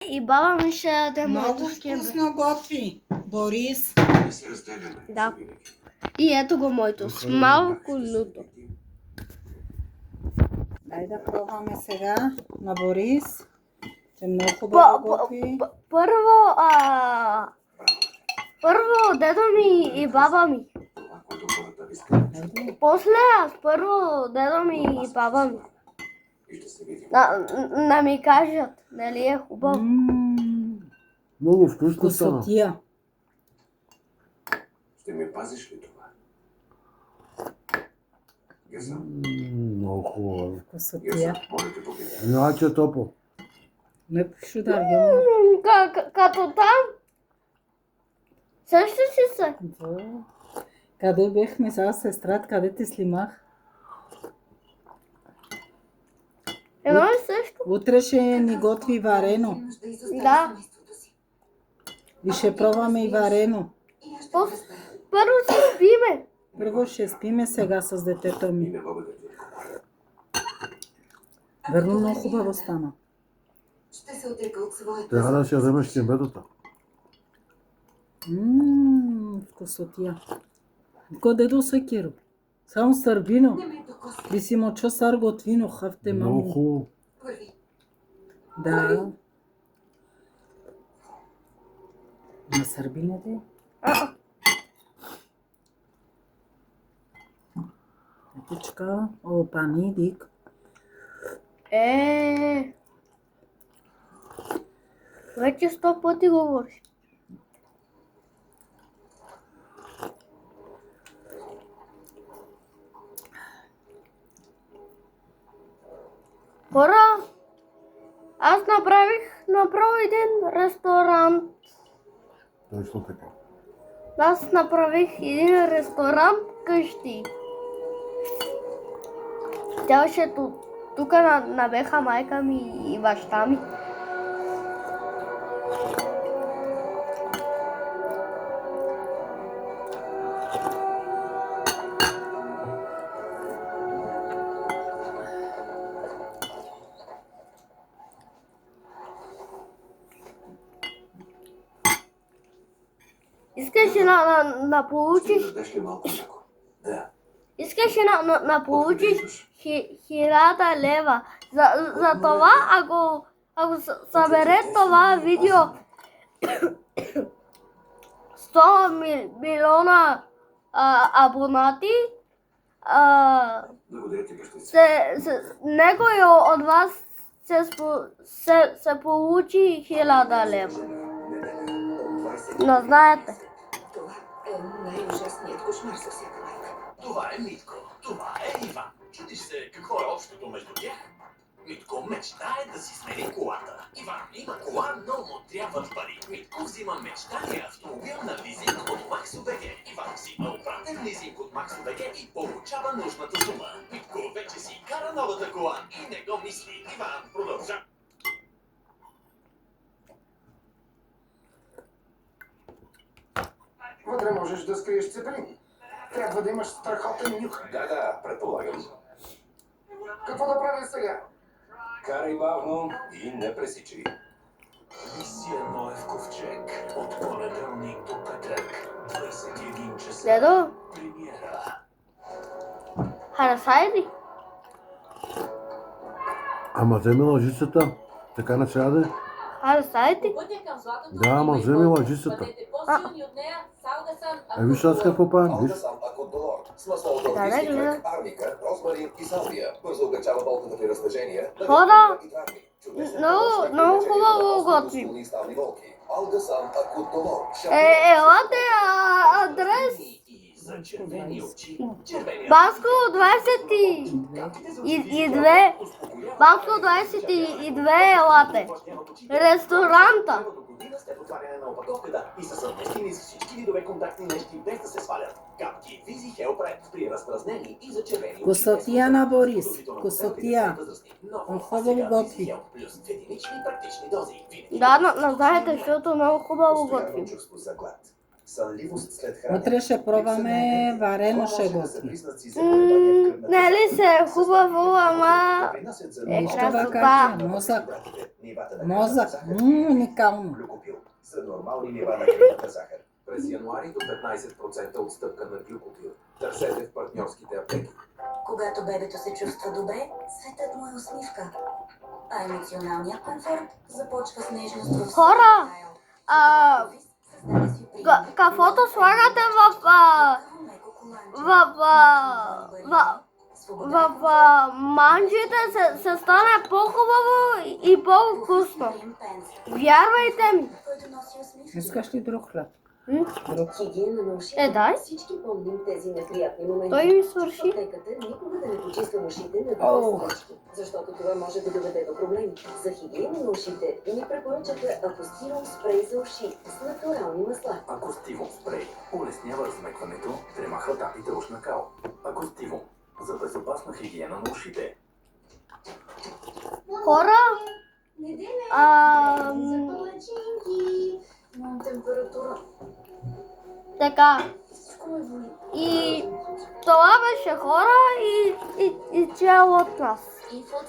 И баба ми ще яде Много моето скенде. вкусно готви, Борис. Да. И ето го моето с малко люто. Дай да пробваме сега на Борис, че много хубаво готви. Първо дедо ми и баба ми. После аз първо дедо ми и баба ми. Да ми кажат, нали е хубаво. Много вкусно стана. Вкусотия. Ще ми пазиш ли това? Геза? Много хубаво. Вкусотия. Моля те, погледни. Няма, че е топло. Не пишу да гемна. Като там. Също си се. Къде бехме сега сестра, къде те снимах? Едно и също. Утре ще ни готви варено. Да. И ще пробваме и варено. Първо си спиме. Първо ще спиме сега с детето И ми. не благодаря. Верно, много хубаво стана. Ще се отрека от своята. Трябва да си ядемеш кембетата. Вкусотия. Къде до Киро? Само сърбино. Не ме докосва. Би си мочо сар готвино, хавте Много мамо. хубаво. Първи. Да. На сърбините? Етичка, пани, дик. Вече 100 пъти говориш. Хора, аз направих направо един ресторант. Точно така. Аз направих един ресторант къщи. Тя беше тук набеха майка ми и баща ми. Искаш да получиш. Ще дадеш ли малко мляко? Да. Искаш да получиш 1000 лева. За това, ако събере това видео 100 милиона абонати, Благодаря ти, бащица. някой от вас се получи 1000 лева. Но знаете. Това е най-ужасният кошмар за всяка майка. Това е Митко, това е Иван. Чудиш се какво е общото между тях? Митко мечтае да си смени колата. Иван има кола, но му трябват пари. Митко взима мечтания автомобил на лизинг от Макс.БГ. Иван взима обратен лизинг от Макс.БГ и получава нужната сума. Митко вече си кара новата кола и не го мисли. Иван продължава. Вътре можеш да скриеш цепелин. Трябва да имаш страхотен нюх. Да, предполагам. Какво да правя сега? Карай бавно и не пресичай. Мисия Ноев ковчег. От понеделник до петък. 21 часа. Дедо, Премиера. харесай ли? Ама вземи лъжицата. Така не трябва да е. Харесай ти? Да, ама вземи лъжицата. Виж аз какво правим, виж. Алгасан Акот-Долор. С масло от Да, английски гледам. кръг, арника, розмарин и салвия. Бързо огачава болката при разтъжение. Хора, и травми. Чудесен много помощник при много лечението хубаво на остри готвим. мускулни и ставни болки. Алгасан Акот-Долор. Елате адрес. И за червени очи. Червени Банско 22. Банско 22 елате. Ресторанта. След отваряне на опаковката и са съвместими с всички видове контактни нещи без да се свалят. Капки Визи Хелпред при разпразнени и за червени очи. Косотия на Борис. Косотия. Хубаво готви. Плюс единични практични дози. Да, но знаете, защото много хубаво готвим. Чувство за глад. сънливост след хранене, Утре ще пробваме варено това може да са шеготки. признаци за колебания в кръвната Нали се хубаво, ама принасят за е Вижте красота. как е, мозък. Нивата на Мозък. кръвната захар. Уникално. Глюкопил за нормални нива на кръвната захар. През януари до 15% отстъпка на глюкопил. Търсете в партньорските аптеки. Когато бебето се чувства добре, светът му е усмивка. А емоционалният комфорт започва с нежност във всеки Хора, детайл. а, Офис създаде си приятно каквото слагате леко коланче. в манджите се стане по-хубаво и по-вкусно. Вярвайте ми. Който носи усмивки. Искаш ли друг хляб? Друг. Хигиена на ушите. Дай. Всички помним тези неприятни моменти. Той ми свърши. В аптеката никога да не почиствам ушите на Ох. две свечки, защото това може да доведе до проблеми. За хигиена на ушите ни препоръчаха Акустирум спрей за уши с натурални масла. Акустивум спрей улеснява размекването, премахва тапите ушна кал. Акустивум за безопасна хигиена на ушите. Хора, Имам температура. така. Всичко ме боли. И това беше хора и цяло от нас. Info